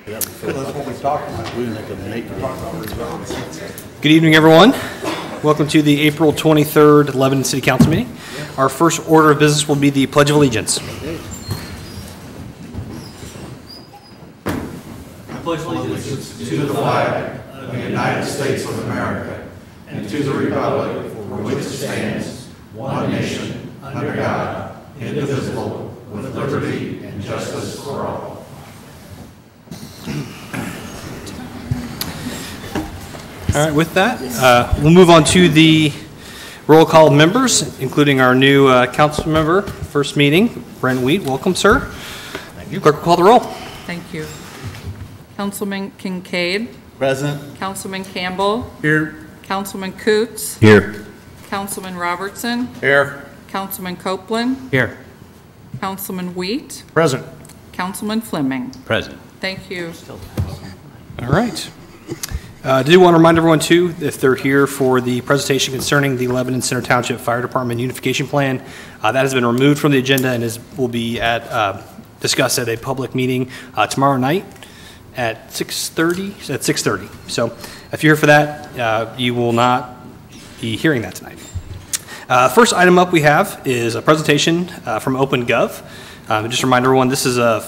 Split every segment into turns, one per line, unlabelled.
That's what we talked about.
Good evening, everyone. Welcome to the April 23rd Lebanon City Council meeting. Our first order of business will be the Pledge of Allegiance.
I pledge allegiance to the flag of the United States of America and to the republic for which it stands, one nation, under God, indivisible, with liberty and justice for all.
All right, with that, we'll move on to the roll call members, including our new council member, first meeting, Brent Wheat. Welcome, sir. Thank you. Clerk will call the roll.
Thank you. Councilman Kincaid.
Present.
Councilman Campbell.
Here.
Councilman Coots.
Here.
Councilman Robertson.
Here.
Councilman Copeland.
Here.
Councilman Wheat.
Present.
Councilman Fleming.
Present.
Thank you.
All right. I do want to remind everyone, too, if they're here for the presentation concerning the Lebanon Center Township Fire Department Unification Plan, that has been removed from the agenda and will be discussed at a public meeting tomorrow night at 6:30. At 6:30. So if you're here for that, you will not be hearing that tonight. First item up we have is a presentation from OpenGov. Just remind everyone, this is a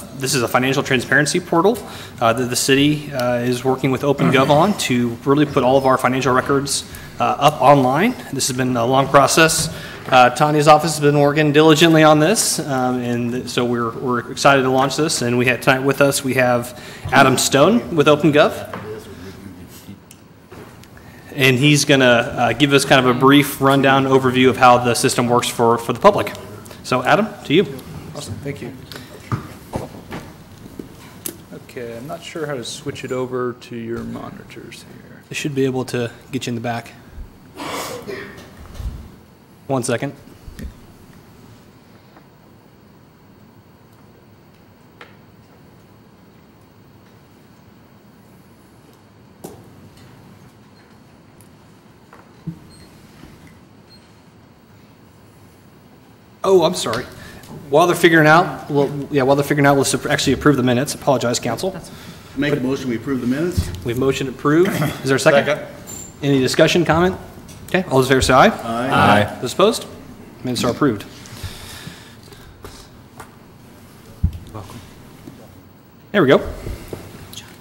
financial transparency portal that the city is working with OpenGov on to really put all of our financial records up online. This has been a long process. Tanya's office has been working diligently on this, and so we're excited to launch this. And we have tonight with us, we have Adam Stone with OpenGov. And he's going to give us kind of a brief rundown overview of how the system works for the public. So Adam, to you.
Awesome, thank you. Okay, I'm not sure how to switch it over to your monitors here.
They should be able to get you in the back. 1 second. Oh, I'm sorry. While they're figuring out, let's actually approve the minutes. Apologize, council.
Make a motion, we approve the minutes.
We've motioned to approve. Is there a second? Any discussion, comment? Okay, all those in favor say aye.
Aye.
Those opposed? Minutes are approved. Welcome. There we go.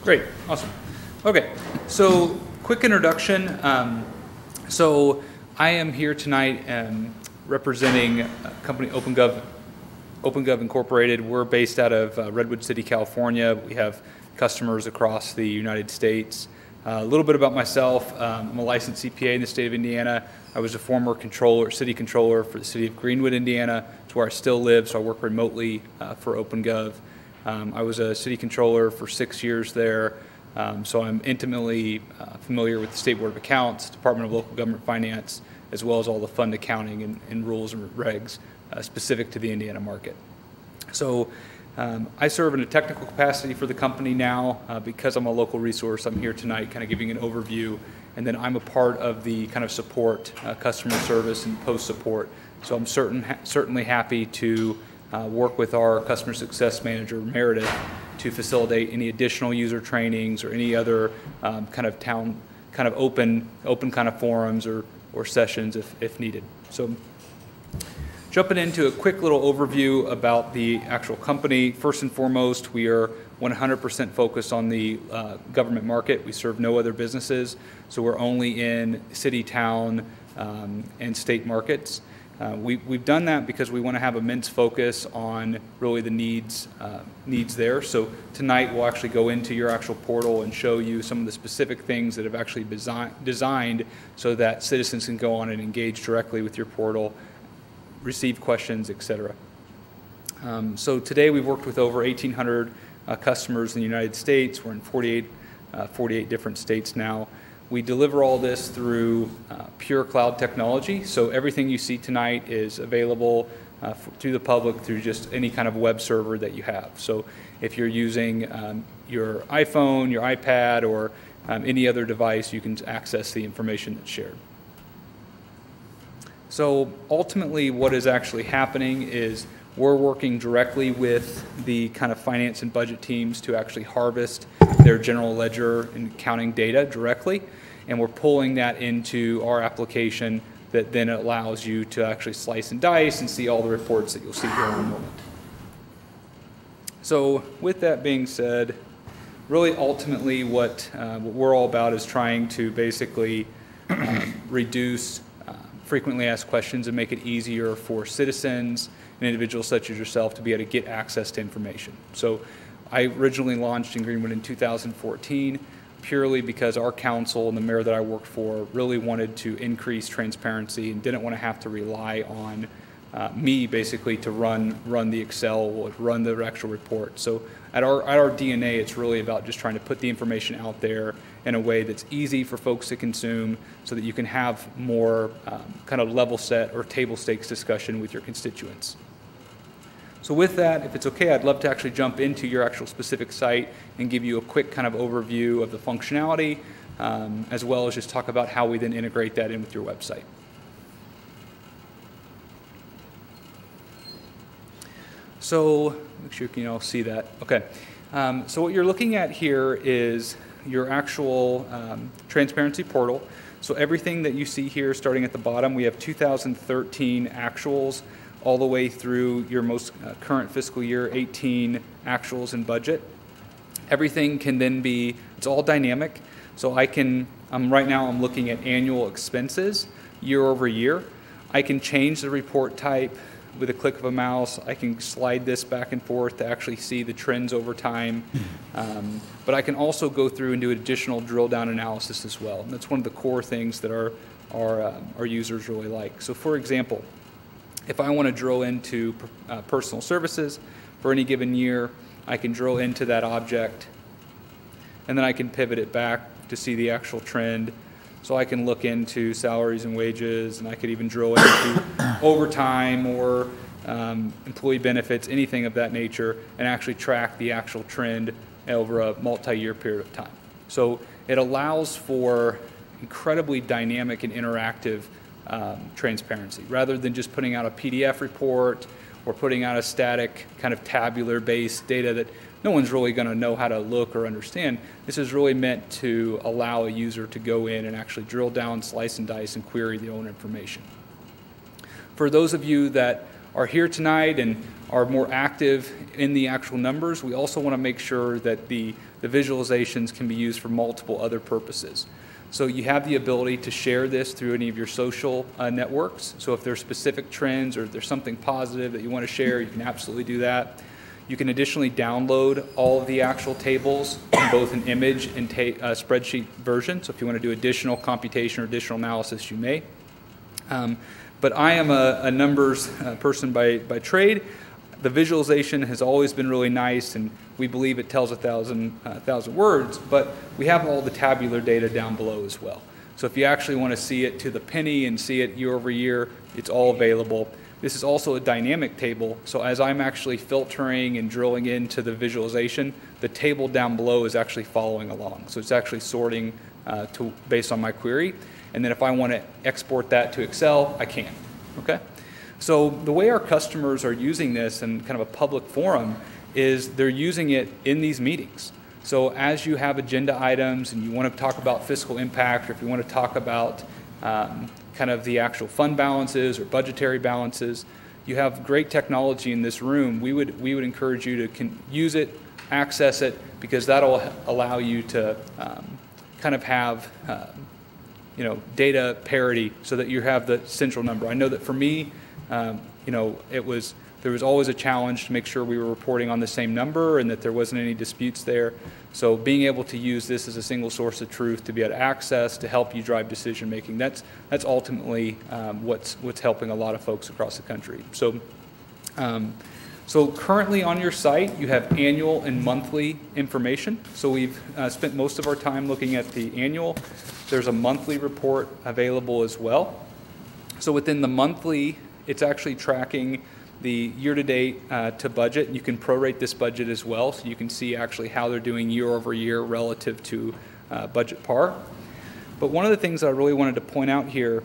Great, awesome. Okay, so quick introduction. So I am here tonight representing a company, OpenGov Incorporated. We're based out of Redwood City, California. We have customers across the United States. A little bit about myself. I'm a licensed CPA in the state of Indiana. I was a former city controller for the city of Greenwood, Indiana. It's where I still live, so I work remotely for OpenGov. I was a city controller for 6 years there, so I'm intimately familiar with the State Board of Accounts, Department of Local Government Finance, as well as all the fund accounting and rules and regs specific to the Indiana market. So I serve in a technical capacity for the company now. Because I'm a local resource, I'm here tonight kind of giving an overview, and then I'm a part of the kind of support, customer service and post support. So I'm certainly happy to work with our customer success manager, Meredith, to facilitate any additional user trainings or any other kind of open kind of forums or sessions if needed. So jumping into a quick little overview about the actual company. First and foremost, we are 100% focused on the government market. We serve no other businesses, so we're only in city, town, and state markets. We've done that because we want to have immense focus on really the needs there. So tonight we'll actually go into your actual portal and show you some of the specific things that have actually designed so that citizens can go on and engage directly with your portal, receive questions, etc. So today we've worked with over 1,800 customers in the United States. We're in 48 different states now. We deliver all this through pure cloud technology. So everything you see tonight is available to the public through just any kind of web server that you have. So if you're using your iPhone, your iPad, or any other device, you can access the information that's shared. So ultimately what is actually happening is We're working directly with the kind of finance and budget teams to actually harvest their general ledger and accounting data directly, and we're pulling that into our application that then allows you to actually slice and dice and see all the reports that you'll see here in a moment. So with that being said, really ultimately what we're all about is trying to basically reduce frequently asked questions and make it easier for citizens and individuals such as yourself to be able to get access to information. So I originally launched in Greenwood in 2014 purely because our council and the mayor that I worked for really wanted to increase transparency and didn't want to have to rely on me basically to run the Excel or run the actual report. So at our DNA, it's really about just trying to put the information out there in a way that's easy for folks to consume so that you can have more kind of level set or table stakes discussion with your constituents. So with that, if it's okay, I'd love to actually jump into your actual specific site and give you a quick kind of overview of the functionality, as well as just talk about how we then integrate that in with your website. So make sure you can all see that. Okay. So what you're looking at here is your actual transparency portal. So everything that you see here, starting at the bottom, we have 2013 actuals all the way through your most current fiscal year 18 actuals and budget. Everything can then be, it's all dynamic. So right now I'm looking at annual expenses year over year. I can change the report type with a click of a mouse. I can slide this back and forth to actually see the trends over time. But I can also go through and do additional drill down analysis as well. And that's one of the core things that our users really like. So for example, if I want to drill into personal services for any given year, I can drill into that object and then I can pivot it back to see the actual trend. So I can look into salaries and wages, and I could even drill into overtime or employee benefits, anything of that nature, and actually track the actual trend over a multi-year period of time. So it allows for incredibly dynamic and interactive transparency, rather than just putting out a PDF report or putting out a static kind of tabular-based data that no one's really going to know how to look or understand. This is really meant to allow a user to go in and actually drill down, slice and dice, and query their own information. For those of you that are here tonight and are more active in the actual numbers, we also want to make sure that the visualizations can be used for multiple other purposes. So you have the ability to share this through any of your social networks. So if there's specific trends or if there's something positive that you want to share, you can absolutely do that. You can additionally download all of the actual tables in both an image and spreadsheet version. So if you want to do additional computation or additional analysis, you may. But I am a numbers person by trade. The visualization has always been really nice, and we believe it tells 1,000 words, but we have all the tabular data down below as well. So if you actually want to see it to the penny and see it year over year, it's all available. This is also a dynamic table, so as I'm actually filtering and drilling into the visualization, the table down below is actually following along. So it's actually sorting based on my query, and then if I want to export that to Excel, I can, okay? So the way our customers are using this in kind of a public forum is they're using it in these meetings. So as you have agenda items and you want to talk about fiscal impact, or if you want to talk about kind of the actual fund balances or budgetary balances, you have great technology in this room. We would encourage you to use it, access it, because that'll allow you to kind of have data parity so that you have the central number. I know that for me, there was always a challenge to make sure we were reporting on the same number and that there wasn't any disputes there. So being able to use this as a single source of truth to be able to access to help you drive decision making, that's ultimately what's helping a lot of folks across the country. So currently on your site, you have annual and monthly information. So we've spent most of our time looking at the annual. There's a monthly report available as well. So within the monthly, it's actually tracking the year-to-date to budget. You can prorate this budget as well, so you can see actually how they're doing year over year relative to budget par. But one of the things I really wanted to point out here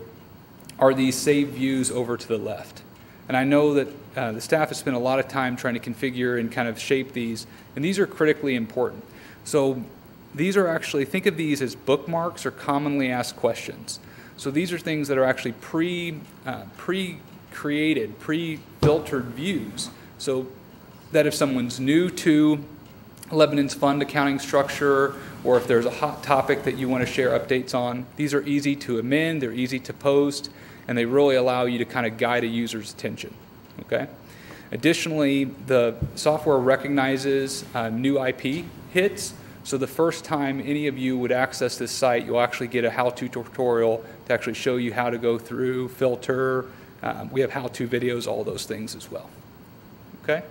are these save views over to the left. And I know that the staff has spent a lot of time trying to configure and kind of shape these, and these are critically important. So these are actually, think of these as bookmarks or commonly asked questions. So these are things that are actually pre-created, pre-filtered views. So that if someone's new to Lebanon's fund accounting structure, or if there's a hot topic that you want to share updates on, these are easy to amend, they're easy to post, and they really allow you to kind of guide a user's attention, okay? Additionally, the software recognizes new IP hits, so the first time any of you would access this site, you'll actually get a how-to tutorial to actually show you how to go through, filter. We have how-to videos, all those things as well, okay?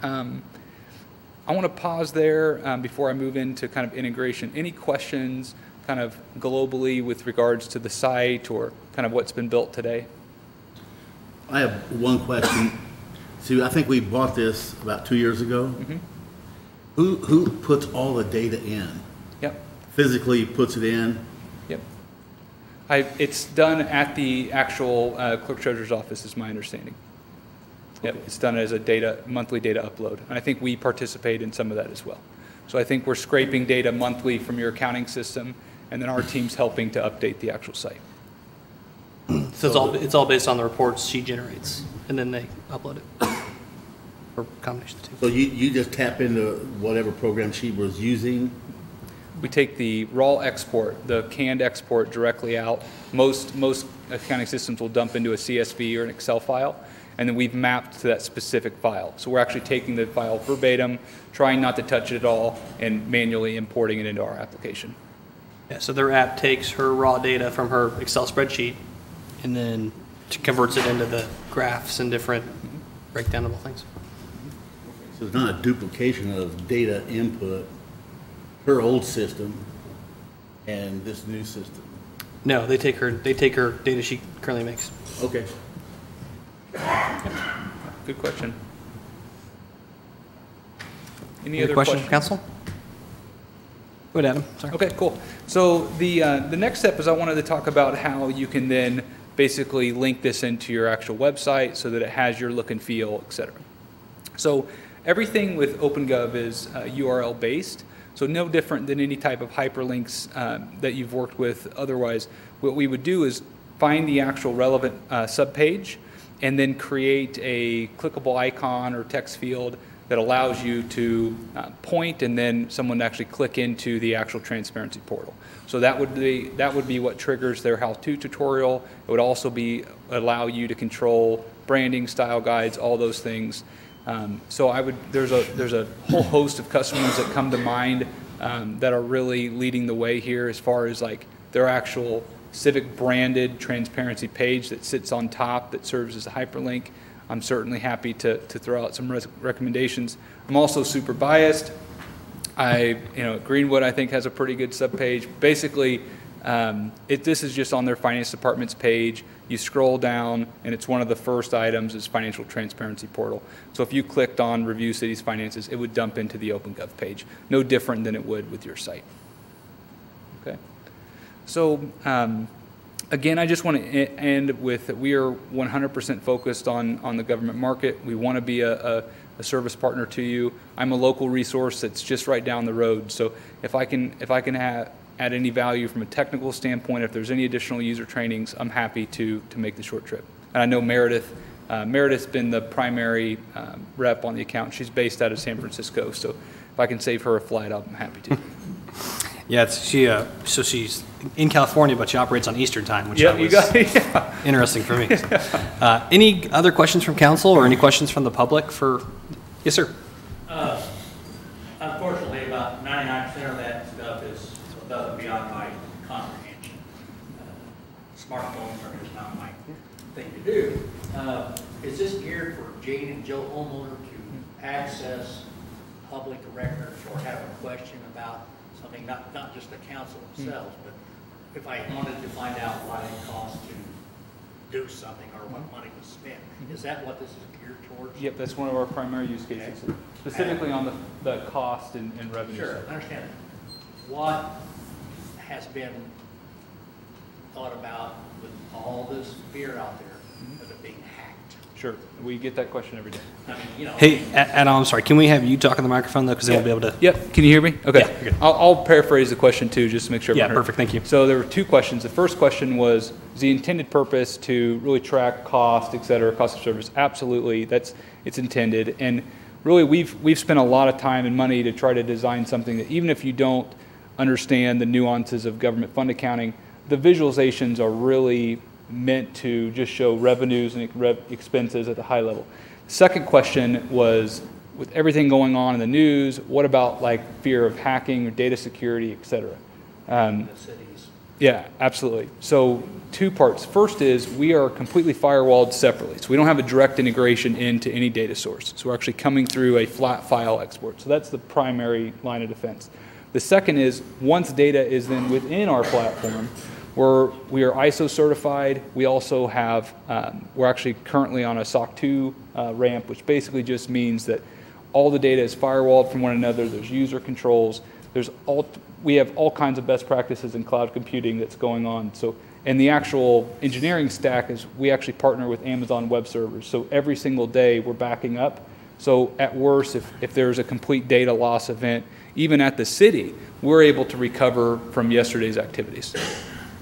I want to pause there before I move into kind of integration. Any questions kind of globally with regards to the site or kind of what's been built today?
I have one question. See, I think we bought this about 2 years ago.
Mm-hmm.
Who puts all the data in?
Yep.
Physically puts it in?
Yep. It's done at the actual clerk treasurer's office, is my understanding. Yep.
Okay.
It's done as a monthly data upload. And I think we participate in some of that as well. So I think we're scraping data monthly from your accounting system, and then our team's helping to update the actual site.
So it's all based on the reports she generates, and then they upload it. Or combination of the two.
So you just tap into whatever program she was using?
We take the raw export, the canned export directly out. Most accounting systems will dump into a CSV or an Excel file, and then we've mapped to that specific file. So we're actually taking the file verbatim, trying not to touch it at all, and manually importing it into our application.
Yeah, so their app takes her raw data from her Excel spreadsheet and then converts it into the graphs and different breakdownable things.
So it's not a duplication of data input, her old system and this new system?
No, they take her data she currently makes.
Okay.
Good question. Any
Any
other
questions
questions?
from council? Go ahead, Adam. Sorry.
Okay, cool. So the next step is I wanted to talk about how you can then basically link this into your actual website so that it has your look and feel, et cetera. So everything with OpenGov is URL based, so no different than any type of hyperlinks that you've worked with otherwise. What we would do is find the actual relevant subpage and then create a clickable icon or text field that allows you to point and then someone to actually click into the actual transparency portal. So that would be what triggers their how-to tutorial. It would also allow you to control branding, style guides, all those things. So there's a whole host of customers that come to mind that are really leading the way here as far as like their actual Civic branded transparency page that sits on top that serves as a hyperlink. I'm certainly happy to throw out some recommendations. I'm also super biased. Greenwood I think has a pretty good subpage. Basically, this is just on their finance department's page. You scroll down and it's one of the first items is financial transparency portal. So if you clicked on review city's finances, it would dump into the OpenGov page. No different than it would with your site. Okay. So again, I just want to end with that we are 100% focused on the government market. We want to be a service partner to you. I'm a local resource that's just right down the road. So if I can add any value from a technical standpoint, if there's any additional user trainings, I'm happy to make the short trip. And I know Meredith's been the primary rep on the account. She's based out of San Francisco. So if I can save her a flight, I'm happy to.
Yeah, so she's in California, but she operates on Eastern time, which
Yeah,
was interesting for me. Any other questions from council or any questions from the public for? Yes, sir.
Unfortunately, about 99% of that stuff is above and beyond my comprehension. Smartphones are just not my thing to do. Is this geared for Jane and Joe homeowner to access public records or have a question about something, not just the council themselves, but if I wanted to find out why it costs to do something or what money was spent? Is that what this is geared towards?
Yep, that's one of our primary use cases, specifically on the cost and revenue
Sure,
side.
I understand that. What has been thought about with all this fear out there of it being hacked?
Sure. We get that question every day.
I mean, you know.
Hey, Adam, I'm sorry. Can we have you talk on the microphone, though, because then we'll be able to...
Yep. Can you hear me? Okay.
Yeah, you're good.
I'll paraphrase the question too, just to make sure
Yeah,
everyone heard.
perfect. Thank you.
So there were two questions. The first question was the intended purpose to really track cost, et cetera, cost of service. Absolutely. It's intended. And really, we've spent a lot of time and money to try to design something that even if you don't understand the nuances of government fund accounting, the visualizations are really meant to just show revenues and expenses at the high level. Second question was, with everything going on in the news, what about like fear of hacking or data security, et cetera?
The cities.
Yeah, absolutely. So two parts. First is we are completely firewalled separately. So we don't have a direct integration into any data source. So we're actually coming through a flat file export. So that's the primary line of defense. The second is once data is then within our platform, we are ISO certified. We also have, we're actually currently on a SOC 2 ramp, which basically just means that all the data is firewalled from one another. There's user controls. We have all kinds of best practices in cloud computing that's going on. So, and the actual engineering stack is we actually partner with Amazon Web Servers. So every single day we're backing up. So at worst, if there's a complete data loss event, even at the city, we're able to recover from yesterday's activities.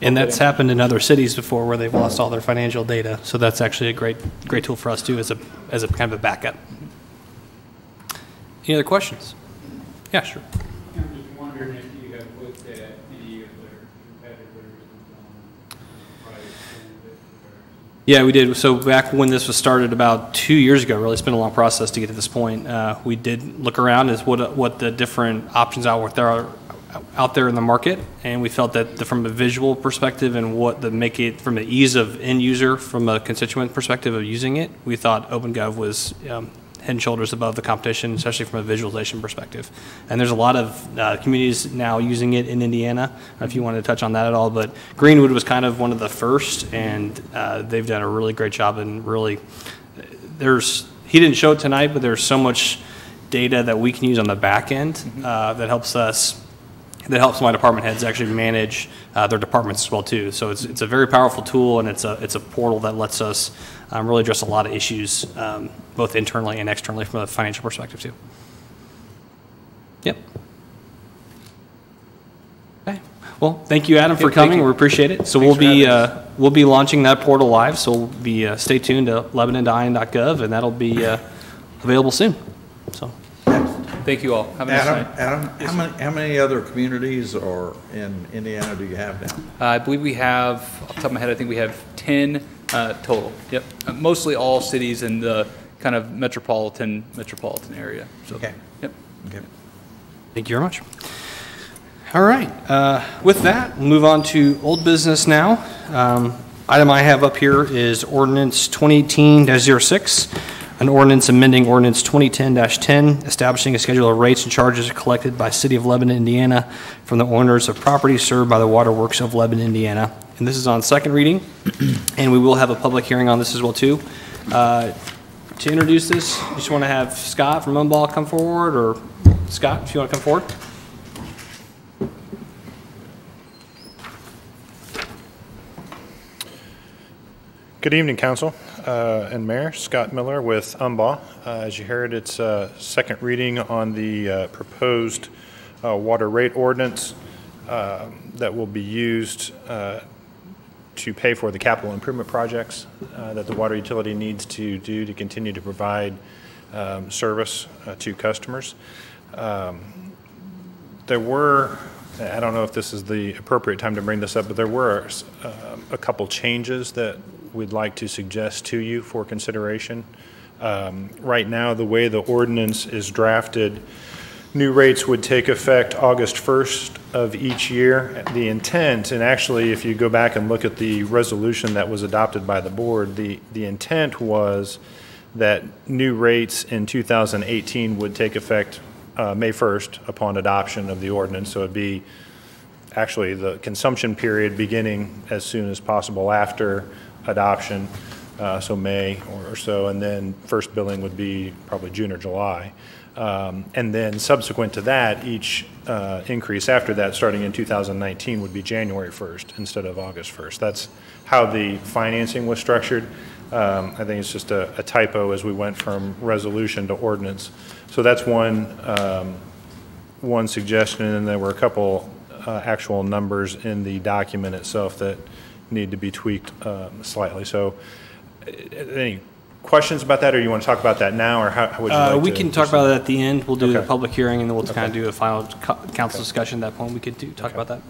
And that's happened in other cities before where they've lost all their financial data. So that's actually a great tool for us too as a kind of a backup. Any other questions? Yeah, sure.
I'm just wondering if you have looked at any of their competitors price and
Yeah, we did. So back when this was started about 2 years ago, really, it's been a long process to get to this point. We did look around as what the different options out there in the market, and we felt that from a visual perspective and from the ease of end user, from a constituent perspective of using it, we thought OpenGov was head and shoulders above the competition, especially from a visualization perspective. And there's a lot of communities now using it in Indiana. I don't know if you wanted to touch on that at all, but Greenwood was kind of one of the first, and they've done a really great job. And really, he didn't show it tonight, but there's so much data that we can use on the back end that helps my department heads actually manage their departments as well too. So it's a very powerful tool, and it's a portal that lets us really address a lot of issues, both internally and externally from a financial perspective too. Yep. Okay. Well, thank you, Adam, for coming. We appreciate it. So we'll be launching that portal live. So we'll be stay tuned to lebanon.in.gov, and that'll be available soon. So.
Thank you all. Have a nice night.
Adam, how many other communities or in Indiana do you have now?
I believe we have, off the top of my head, I think we have 10 total. Yep. Mostly all cities in the kind of metropolitan area. So,
Okay.
Yep.
Okay.
Thank you very much. All right. With that, we'll move on to old business now. Item I have up here is Ordinance 2018-06. An ordinance amending Ordinance 2010-10, establishing a schedule of rates and charges collected by City of Lebanon, Indiana, from the owners of property served by the Waterworks of Lebanon, Indiana. And this is on second reading, and we will have a public hearing on this as well too. To introduce this, you just want to have Scott from Umball come forward, or Scott, if you want to come forward.
Good evening, Council and Mayor. Scott Miller with UMBAH. As you heard, it's second reading on the proposed water rate ordinance that will be used to pay for the capital improvement projects that the water utility needs to do to continue to provide service to customers. There were, I don't know if this is the appropriate time to bring this up, but there were a couple changes that we'd like to suggest to you for consideration. Right now, the way the ordinance is drafted, new rates would take effect August 1st of each year. The intent, and actually if you go back and look at the resolution that was adopted by the board, the intent was that new rates in 2018 would take effect May 1st upon adoption of the ordinance. So it'd be actually the consumption period beginning as soon as possible after adoption, so May or so, and then first billing would be probably June or July. And then subsequent to that, each increase after that, starting in 2019, would be January 1st instead of August 1st. That's how the financing was structured. I think it's just a typo as we went from resolution to ordinance. So that's one suggestion, and there were a couple actual numbers in the document itself that need to be tweaked slightly. So any questions about that, or you want to talk about that now, or how would you like
We
to
can talk about it at the end. We'll do the
Okay.
public hearing, and then we'll kind of do a final council discussion at that point. We could talk about that.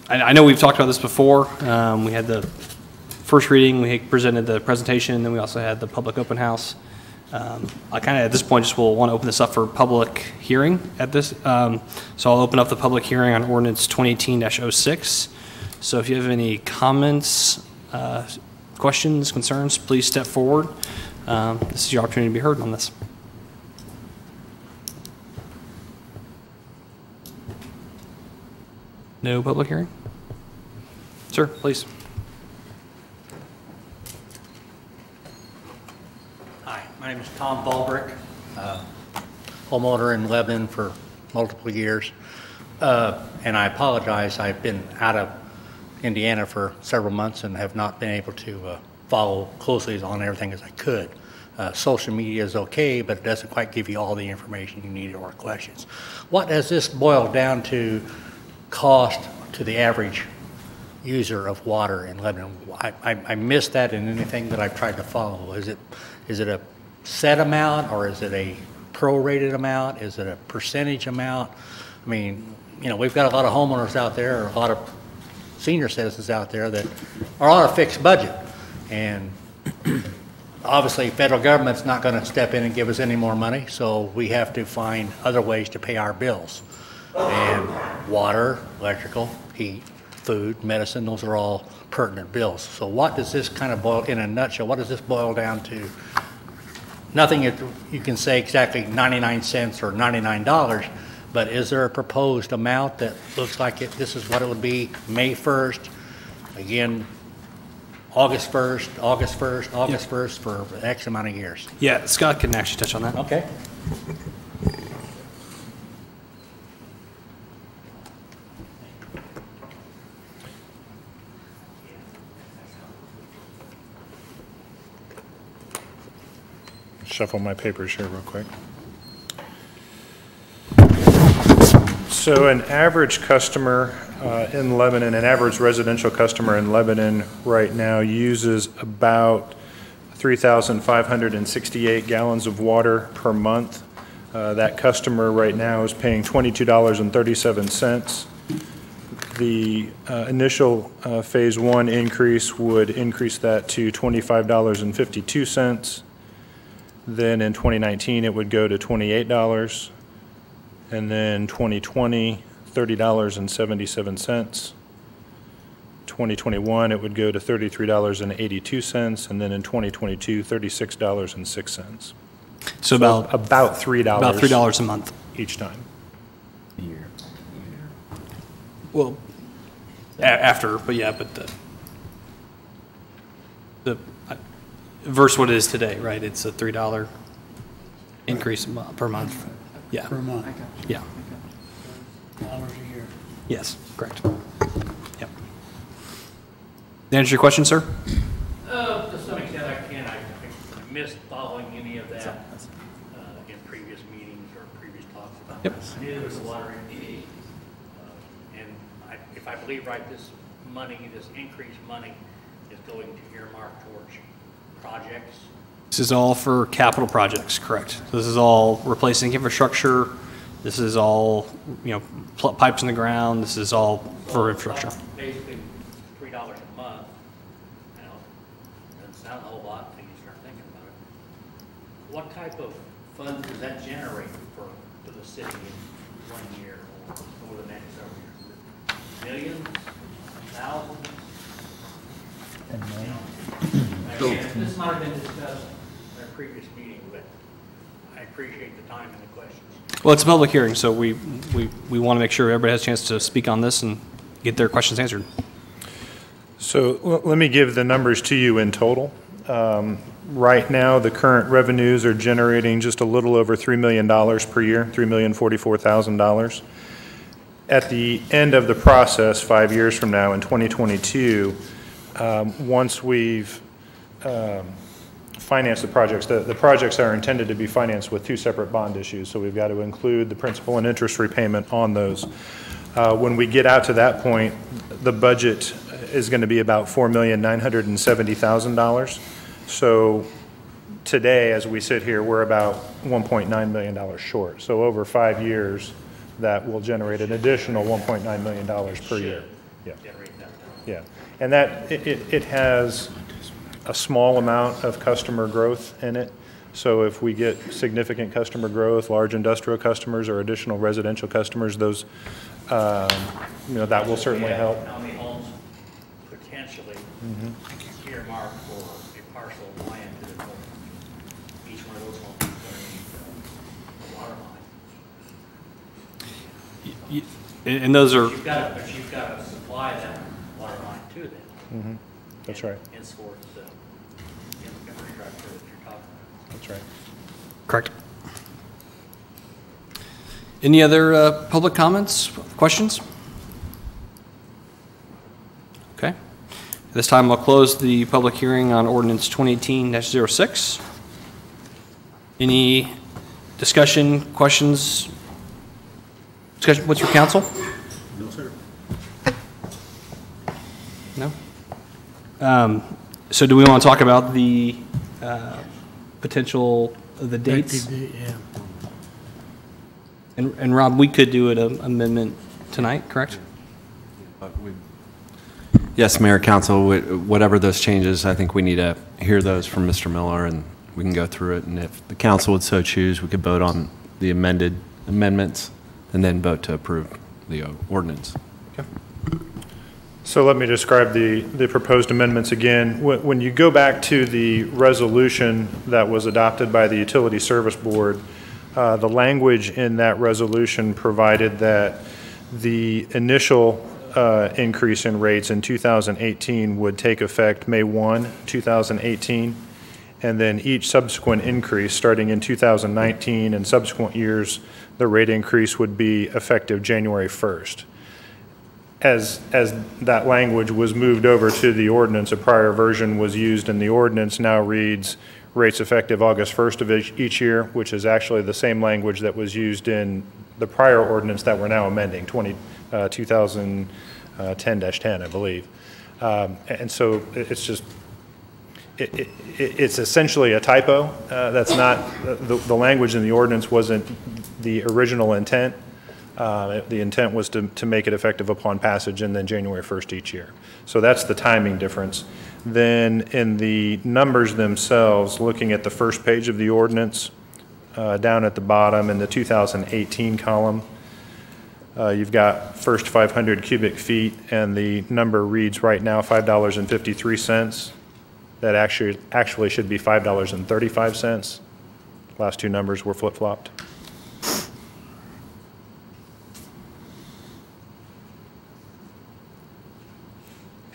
I know we've talked about this before. We had the first reading, we presented the presentation, and then we also had the public open house. I kind of, at this point, just will want to open this up for public hearing at this. So I'll open up the public hearing on ordinance 2018-06. So if you have any comments, questions, concerns, please step forward. This is your opportunity to be heard on this. No public hearing? Sir, please.
Hi, my name is Tom Baldrick, homeowner in Lebanon for multiple years. And I apologize, I've been out of Indiana for several months and have not been able to follow closely on everything as I could. Social media is okay, but it doesn't quite give you all the information you need or questions. What does this boil down to cost to the average user of water in Lebanon? I missed that in anything that I've tried to follow. Is it a set amount, or is it a prorated amount? Is it a percentage amount? I mean, you know, we've got a lot of homeowners out there, or a lot of senior citizens out there that are on a fixed budget. And obviously, federal government's not going to step in and give us any more money, so we have to find other ways to pay our bills. And water, electrical, heat, food, medicine, those are all pertinent bills. So what does this kind of boil, in a nutshell, what does this boil down to? Nothing you can say exactly 99 cents or $99, but is there a proposed amount that looks like this is what it would be May 1st, again, August 1st, August 1st, August 1st for X amount of years?
Yeah, Scott can actually touch on that.
Okay.
Shuffle my papers here real quick. So an average customer in Lebanon, an average residential customer in Lebanon right now uses about 3,568 gallons of water per month. That customer right now is paying $22.37. The initial phase one increase would increase that to $25.52. Then in 2019, it would go to $28. And then 2020, $30.77. 2021, it would go to $33.82. And then in 2022, $36.06.
So about
$3.
About $3 a month.
Each time.
Well, after, but yeah, but the versus what it is today, right? It's a $3 increase per month. Yeah.
Per month,
Yeah.
dollars a year.
Yes, correct. Yep. That answer your question, sir?
To some extent I can. I missed following any of that in previous meetings or previous talks about
Yep.
this. Neither was the water entity. And if I believe right, this money, this increased money is going to earmark towards projects.
This is all for capital projects, correct? This is all replacing infrastructure. This is all, pipes in the ground. This is all for infrastructure.
Basically, $3 a month. Doesn't sound a whole lot until you start thinking about it. What type of funds does that generate for the city in 1 year or over the next several years? Millions? Thousands? Again, this might have been discussed in a previous meeting, but I appreciate the time and the questions.
Well, it's a public hearing, so we want to make sure everybody has a chance to speak on this and get their questions answered.
So let me give the numbers to you in total. Right now, the current revenues are generating just a little over $3 million per year, $3,044,000. at the end of the process, 5 years from now, in 2022, once we've financed the projects, the projects are intended to be financed with 2 separate bond issues, so we've got to include the principal and interest repayment on those. When we get out to that point, the budget is going to be about $4,970,000. So today, as we sit here, we're about $1.9 million short. So over 5 years, that will generate an additional $1.9 million per year. Yeah. Yeah. And that, it has a small amount of customer growth in it. So if we get significant customer growth, large industrial customers or additional residential customers, those, that will certainly help.
How many homes potentially earmarked for a parcel of land to the north? Each one of those homes is going to need a water line.
And those are,
But you've got to supply that water line to them.
That's right.
Henceforth, the infrastructure that you're talking about.
That's right.
correct. Any other public comments, questions? Okay. At this time, I'll close the public hearing on ordinance 2018-06. Any discussion, questions? Discussion, what's your counsel?
No, sir.
No? So do we want to talk about the potential of the dates?
Yeah.
And Rob, we could do an amendment tonight, correct?
Yes, Mayor, Council, whatever those changes, I think we need to hear those from Mr. Miller, and we can go through it. And if the council would so choose, we could vote on the amendments and then vote to approve the ordinance.
Okay.
So let me describe the proposed amendments again. When you go back to the resolution that was adopted by the Utility Service Board, the language in that resolution provided that the initial increase in rates in 2018 would take effect May 1, 2018, and then each subsequent increase starting in 2019 and subsequent years, the rate increase would be effective January 1st. As that language was moved over to the ordinance, a prior version was used, and the ordinance now reads rates effective August 1st of each year, which is actually the same language that was used in the prior ordinance that we're now amending, 2010-10, I believe. And so it's just, it's essentially a typo. That's not, the language in the ordinance wasn't the original intent. The intent was to make it effective upon passage and then January 1st each year. So that's the timing difference. Then in the numbers themselves, looking at the first page of the ordinance, down at the bottom in the 2018 column, you've got first 500 cubic feet, and the number reads right now $5.53. That actually should be $5.35. Last two numbers were flip-flopped.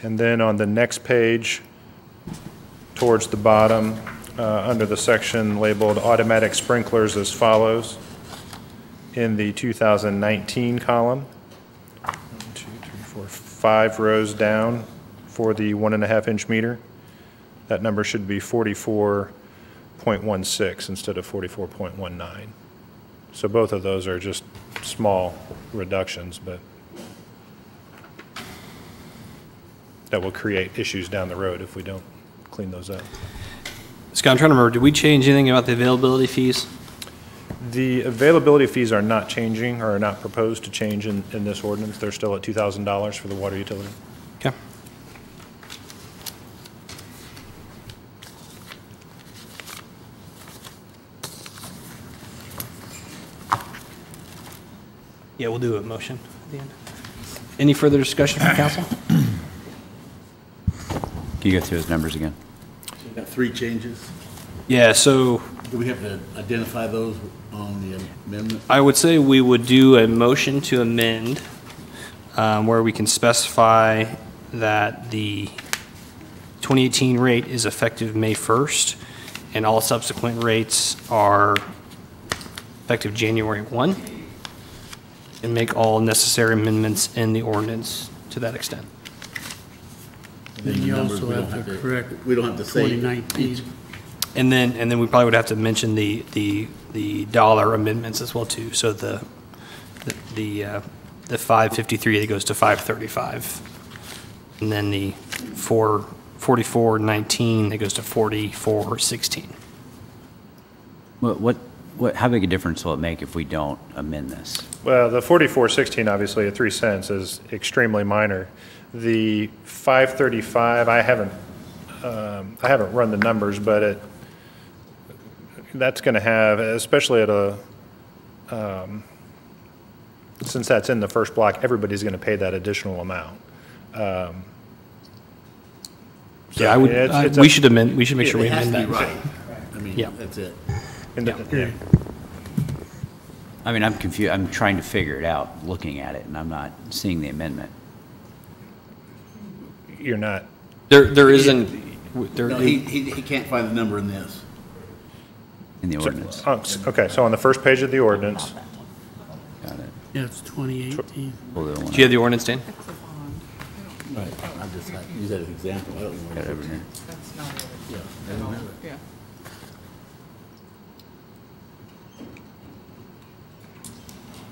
And then on the next page, towards the bottom, under the section labeled automatic sprinklers as follows, in the 2019 column, 1, 2, 3, 4, 5 rows down for the 1.5-inch meter, that number should be 44.16 instead of 44.19. So both of those are just small reductions, but that will create issues down the road if we don't clean those up.
Scott, I'm trying to remember, did we change anything about the availability fees?
The availability fees are not changing or are not proposed to change in this ordinance. They're still at $2,000 for the water utility.
Okay. Yeah, we'll do a motion at the end. Any further discussion from council?
Can you go through those numbers again?
We've got 3 changes.
Yeah, so
Do we have to identify those on the amendment?
I would say we would do a motion to amend where we can specify that the 2018 rate is effective May 1st and all subsequent rates are effective January 1. and make all necessary amendments in the ordinance to that extent.
Then
Then
the
you
numbers,
also have to correct
we don't have to say.
2019.
And then we probably would have to mention the dollar amendments as well too. So the 553 that goes to 535, and then the 4419 that goes to 4416.
How big a difference will it make if we don't amend this?
Well, the 4416, obviously, at 3 cents is extremely minor. The 535, I haven't run the numbers, but that's going to have, especially at since that's in the first block, everybody's going to pay that additional amount.
Yeah, we should make sure we
It has
amend
to be
that.
right. I mean,
Yeah.
that's it.
Yeah.
I mean, I'm confused. I'm trying to figure it out, looking at it, and I'm not seeing the amendment.
You're not.
There isn't,
No, he can't find the number in this.
In the ordinance.
Okay, so on the first page of the ordinance,
Got it.
Yeah, it's 2018.
Pull the other one
do you have
up.
the ordinance, Dan?
It's a bond.
Right. I just use that as an example. I don't know.
Got it over here.
That's not it.
Yeah, I don't have it.
Yeah.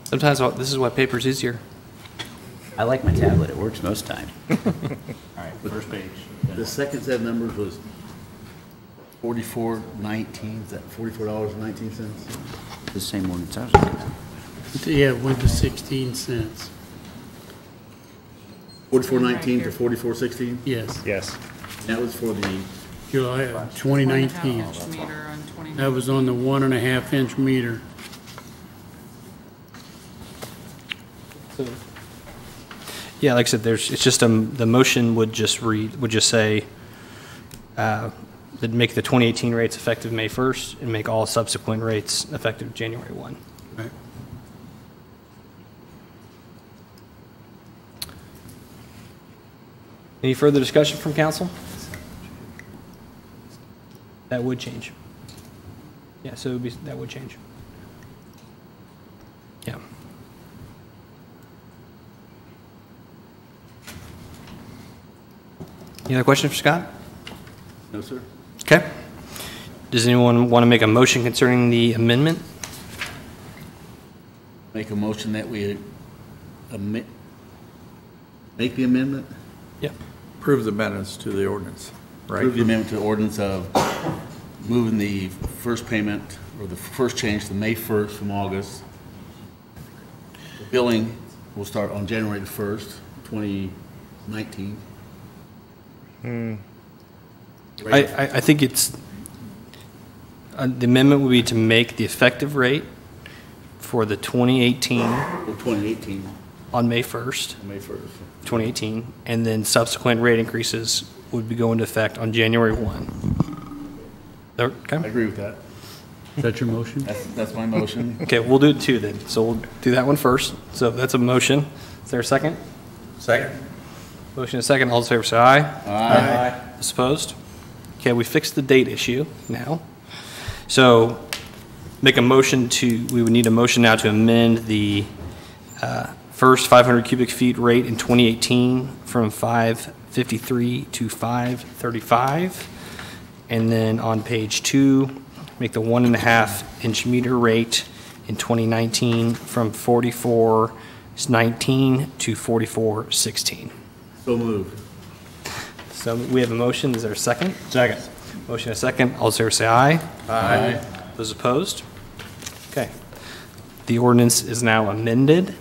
Sometimes this is why paper's easier.
I like my tablet. It works most time.
All right, first page. The second set of numbers was 4419, is that $44.19?
The same ordinance I was looking at.
Yeah, it went to 16 cents.
4419 to 4416?
Yes,
yes.
That was for the,
July 2019.
1.5 inch meter on 2019.
That was on the 1.5 inch meter.
Yeah, like I said, it's just, the motion would just say, that make the 2018 rates effective May 1st and make all subsequent rates effective January 1.
Right.
Any further discussion from council? That would change. Yeah, so that would change. Yeah. Any other question for Scott?
no, sir?
Okay. Does anyone want to make a motion concerning the amendment?
Make a motion that we make the amendment?
Yep.
Approve the amendments to the ordinance, right?
Approve the amendment to the ordinance of moving the first payment, or the first change to May 1st from August. The billing will start on January the 1st, 2019.
I think it's, the amendment would be to make the effective rate for the 2018
Or 2018,
on May 1st,
May 1st.
2018, and then subsequent rate increases would be going into effect on January 1. Okay?
I agree with that.
Is that your motion?
That's my motion.
Okay, we'll do it two then. So we'll do that one first. So that's a motion. Is there a second?
Second.
Motion and a second. All those in favor say aye.
Aye.
Those opposed? Okay, we fixed the date issue now. So make a motion we would need a motion now to amend the first 500 cubic feet rate in 2018 from 553 to 535. And then on page 2, make the 1.5 inch meter rate in 2019 from 44.19 to 44.16.
So moved.
So we have a motion. Is there a second? Second. Motion and a second. All those in favor say aye.
Aye.
Those opposed? Okay. The ordinance is now amended.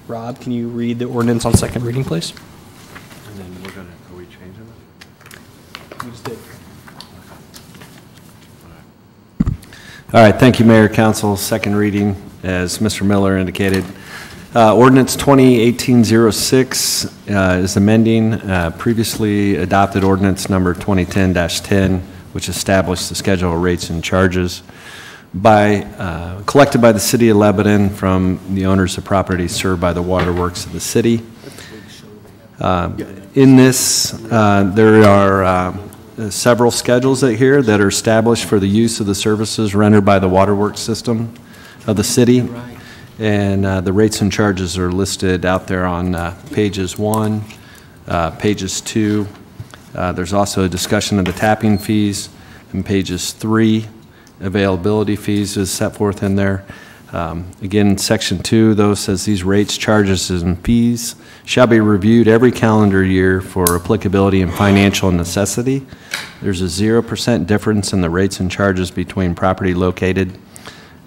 Rob, can you read the ordinance on second reading, please?
And then are we changing it?
We just did.
All right, thank you, Mayor, Council. Second reading, as Mr. Miller indicated. Ordinance 2018-06 is amending previously adopted ordinance number 2010-10, which established the schedule of rates and charges collected by the city of Lebanon from the owners of property served by the waterworks of the city. In this, there are several schedules here that are established for the use of the services rendered by the waterworks system of the city. And the rates and charges are listed out there on pages 1, pages 2. There's also a discussion of the tapping fees in pages 3. Availability fees is set forth in there. Again, section 2, though, says these rates, charges, and fees shall be reviewed every calendar year for applicability and financial necessity. There's a 0% difference in the rates and charges between property located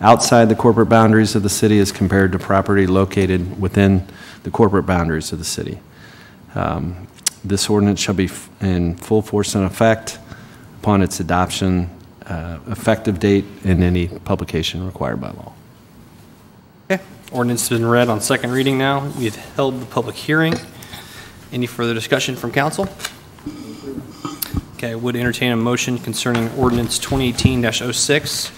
outside the corporate boundaries of the city as compared to property located within the corporate boundaries of the city. This ordinance shall be in full force and effect upon its adoption, effective date, and any publication required by law.
Okay, ordinance has been read on second reading now. We've held the public hearing. Any further discussion from council? Okay, I would entertain a motion concerning ordinance 2018-06.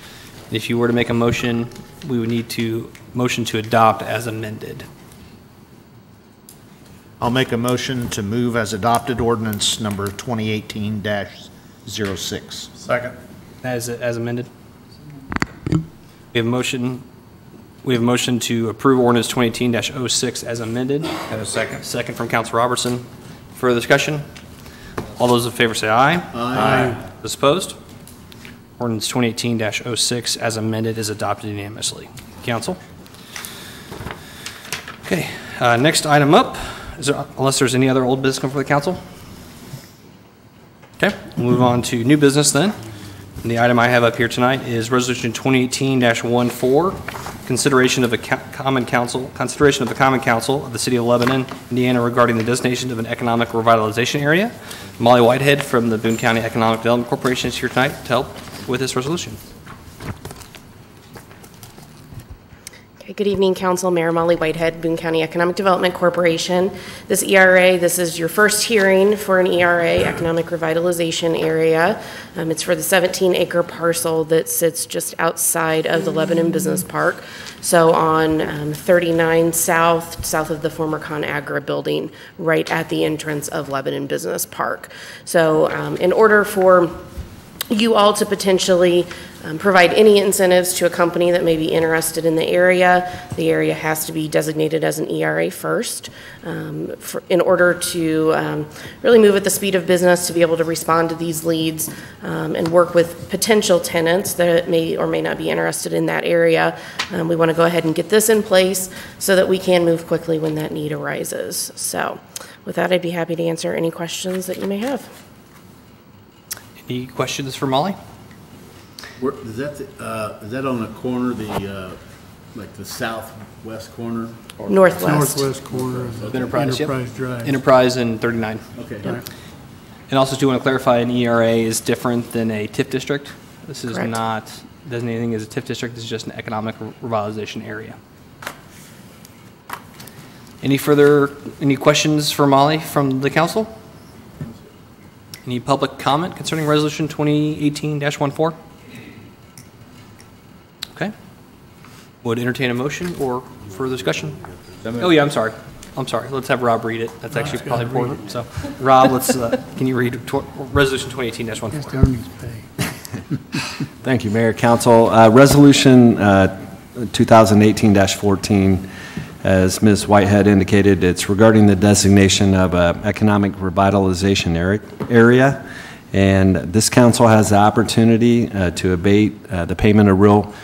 If you were to make a motion, we would need to motion to adopt as amended.
I'll make a motion to move as adopted ordinance number 2018-06. Second.
As amended. We have a motion to approve ordinance 2018-06 as amended.
And a second.
Second from Council Robertson. Further discussion? All those in favor say aye.
Aye.
Those opposed? Ordinance 2018-06 as amended is adopted unanimously. Council? Okay, next item up, unless there's any other old business coming for the council? Okay, we'll move on to new business then. And the item I have up here tonight is Resolution 2018-14, consideration of the Common Council of the City of Lebanon, Indiana, regarding the designation of an economic revitalization area. Molly Whitehead from the Boone County Economic Development Corporation is here tonight to help with this resolution.
Okay, good evening, Council. Mayor Molly Whitehead, Boone County Economic Development Corporation. This ERA, this is your first hearing for an ERA, Economic Revitalization Area. It's for the 17-acre parcel that sits just outside of the Lebanon Business Park. So on 39 south of the former ConAgra building, right at the entrance of Lebanon Business Park. So in order for you all to potentially provide any incentives to a company that may be interested in the area has to be designated as an ERA first in order to really move at the speed of business to be able to respond to these leads and work with potential tenants that may or may not be interested in that area. We want to go ahead and get this in place so that we can move quickly when that need arises. So with that, I'd be happy to answer any questions that you may have.
Any questions for Molly?
Is that on the corner, like the southwest corner? Or
Northwest.
Northwest corner of
Enterprise, yep.
Enterprise Drive.
Enterprise and 39.
Okay.
Yep.
And also, do want to clarify, an ERA is different than a TIF district. This is
Correct.
not designated anything as a TIF district. This is just an economic revitalization area. Any questions for Molly from the council? Any public comment concerning Resolution 2018-14? Okay. Would entertain a motion or further discussion? Oh, yeah, I'm sorry. Let's have Rob read it. That's actually probably important. So, Rob, can you read Resolution 2018-14?
That's the earnings pay.
Thank you, Mayor, Council. Resolution 2018-14, as Ms. Whitehead indicated, it's regarding the designation of an economic revitalization area. And this council has the opportunity to abate the payment of real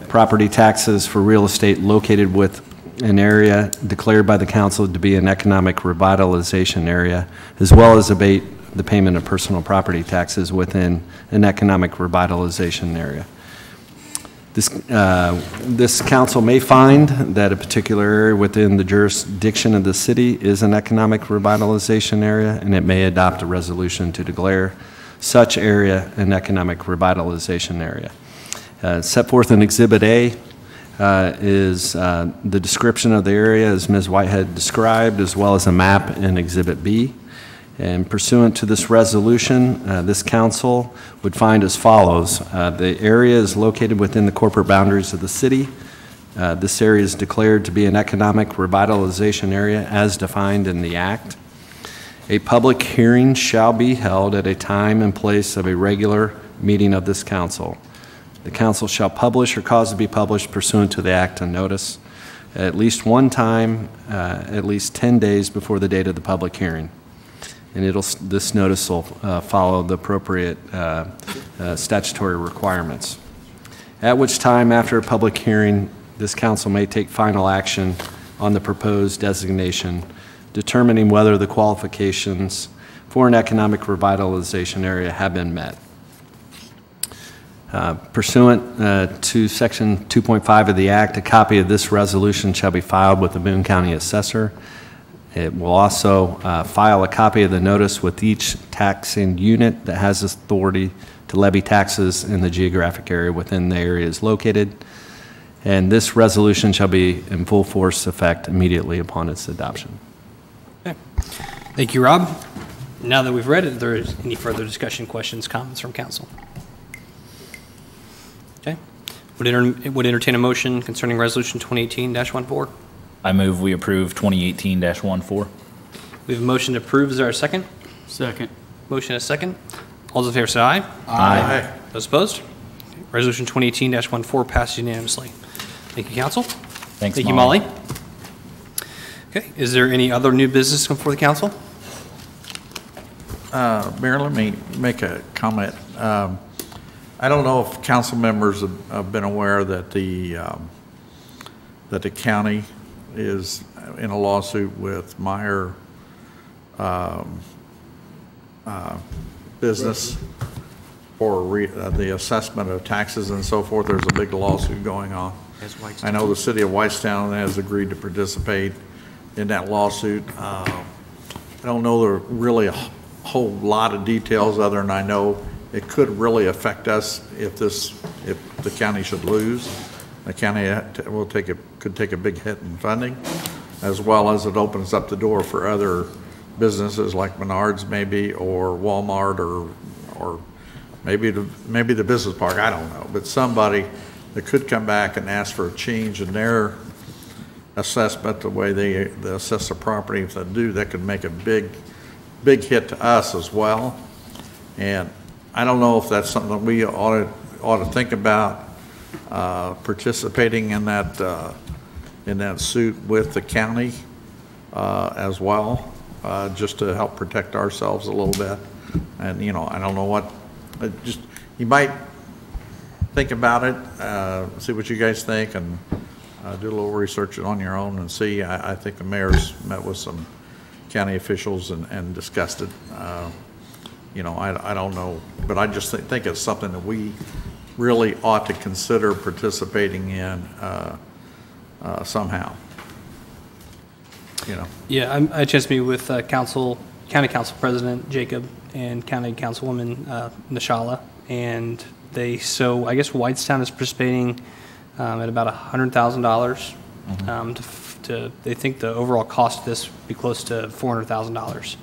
property taxes for real estate located with an area declared by the council to be an economic revitalization area, as well as abate the payment of personal property taxes within an economic revitalization area. This council may find that a particular area within the jurisdiction of the city is an economic revitalization area, and it may adopt a resolution to declare such area an economic revitalization area. Set forth in Exhibit A is the description of the area as Ms. Whitehead described, as well as a map in Exhibit B. And pursuant to this resolution, this council would find as follows. The area is located within the corporate boundaries of the city. This area is declared to be an economic revitalization area as defined in the Act. A public hearing shall be held at a time and place of a regular meeting of this council. The council shall publish or cause to be published pursuant to the Act a notice at least one time, at least 10 days before the date of the public hearing. And this notice will follow the appropriate statutory requirements. At which time, after a public hearing, this council may take final action on the proposed designation, determining whether the qualifications for an economic revitalization area have been met. Pursuant to Section 2.5 of the Act, a copy of this resolution shall be filed with the Boone County Assessor. It will also file a copy of the notice with each taxing unit that has authority to levy taxes in the geographic area within the areas located. And this resolution shall be in full force effect immediately upon its adoption.
Okay. Thank you, Rob. Now that we've read it, if there is any further discussion, questions, comments from council? Okay. Would entertain a motion concerning Resolution 2018-14?
I move we approve 2018-14.
We have a motion to approve. Is there a second?
Second.
Motion and a second. All those in favor say aye.
Aye.
Those opposed? Resolution 2018-14 passes unanimously. Thank you, council.
Thanks,
Thank you, Molly. Okay, is there any other new business before the council?
Mayor, let me make a comment. I don't know if council members have been aware that the county is in a lawsuit with Meyer Business for the assessment of taxes and so forth. There's a big lawsuit going on. I know the city of Whitestown has agreed to participate in that lawsuit. I don't know really a whole lot of details other than I know it could really affect us if the county should lose. The county could take a big hit in funding, as well as it opens up the door for other businesses like Menards maybe, or Walmart, or maybe the business park, I don't know. But somebody that could come back and ask for a change in their assessment, the way they assess the property. If they do, that could make a big hit to us as well. And I don't know if that's something that we ought to think about, participating in that suit with the county as well, just to help protect ourselves a little bit. And I don't know what, you might think about it, see what you guys think, and do a little research on your own and see. I think the mayor's met with some county officials and discussed it. I don't know, but I just think it's something that we really ought to consider participating in somehow.
Yeah, I had a chance to meet with County Council President Jacob and County Councilwoman Nishala, and I guess Whitestown is participating at about $100,000. They think the overall cost of this would be close to $400,000.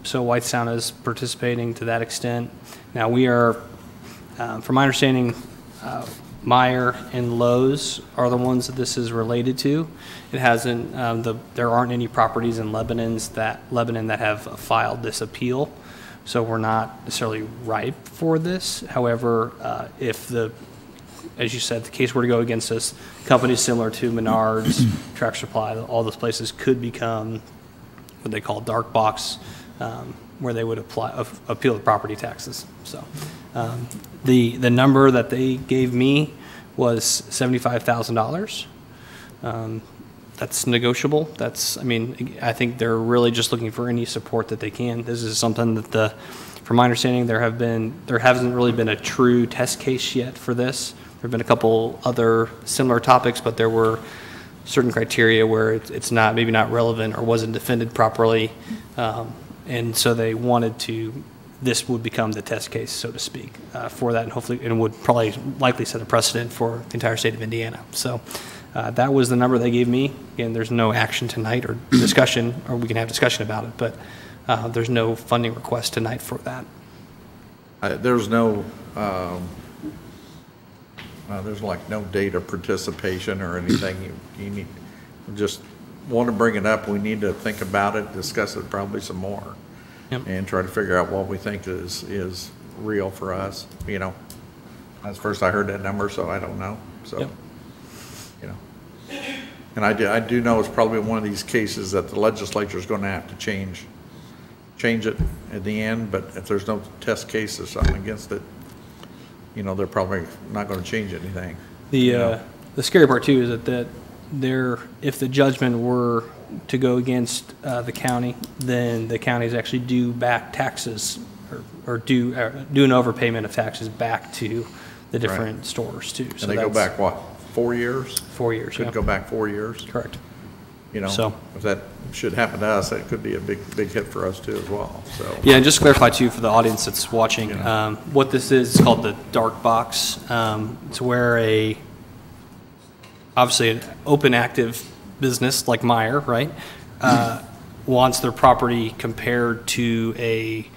So Whitestown is participating to that extent. Now we are, from my understanding, Meyer and Lowe's are the ones that this is related to. It hasn't. There aren't any properties in Lebanon that have filed this appeal, so we're not necessarily ripe for this. However, as you said, the case were to go against us, companies similar to Menards, Tractor Supply, all those places could become what they call dark box, where they would appeal the property taxes. So the number that they gave me was $75,000. That's negotiable. I think they're really just looking for any support that they can. This is something that from my understanding, there hasn't really been a true test case yet for this. There have been a couple other similar topics, but there were certain criteria where it's maybe not relevant or wasn't defended properly, and so they wanted this would become the test case, so to speak, for that, and hopefully, and would probably likely set a precedent for the entire state of Indiana. So that was the number they gave me. Again, there's no action tonight or discussion, or we can have discussion about it, but there's no funding request tonight for that.
There's no date of participation or anything. You need, just want to bring it up. We need to think about it, discuss it probably some more, and try to figure out what we think is real for us. That's first I heard that number, so I don't know. So, And I do know it's probably one of these cases that the legislature is going to have to change it at the end, but if there's no test case or something against it, you know, they're probably not going to change anything.
The scary part too is that if the judgment were to go against the county, then the counties actually due back taxes or do an overpayment of taxes back to the different stores too.
And they go back, what, 4 years?
4 years,
Could
yeah.
go back 4 years?
Correct.
You know,
So-
if that should happen to us, that could be a big hit for us too as well, so.
Yeah, and just to clarify too for the audience that's watching, what this is called the dark box. It's where obviously an open active business like Meyer, right, wants their property compared to a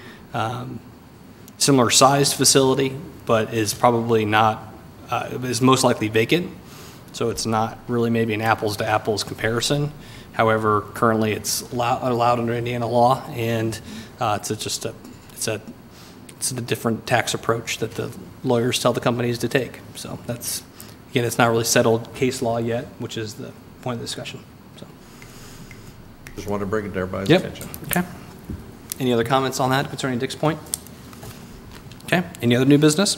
similar sized facility, but is probably not, is most likely vacant. So it's not really maybe an apples to apples comparison. However, currently it's allowed under Indiana law, and it's a different tax approach that the lawyers tell the companies to take. So that's, again, it's not really settled case law yet, which is the point of the discussion. So.
Just wanted to bring it to everybody's attention.
Okay. Any other comments on that concerning Dick's Point? Okay. Any other new business?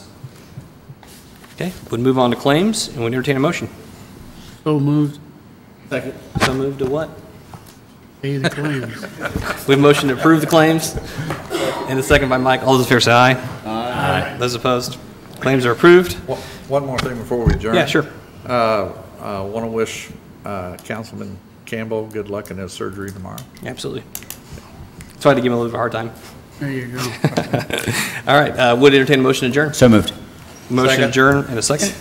Okay. Would move on to claims and would entertain a motion.
So moved.
Second.
So moved to what?
Pay the claims.
We have a motion to approve the claims and a second by Mike. All those in favor say aye. Aye. Those opposed? Claims are approved.
One more thing before we adjourn.
Yeah, sure.
Want to wish Councilman Campbell good luck in his surgery tomorrow.
Absolutely. So I had to give him a little bit of a hard time.
There you go.
All right. Would entertain a motion to adjourn.
So moved.
Motion to adjourn and a second.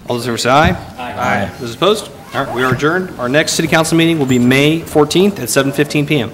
All those in favor say aye.
Aye.
Those opposed? All right, we are adjourned. Our next city council meeting will be May 14th at 7:15 PM.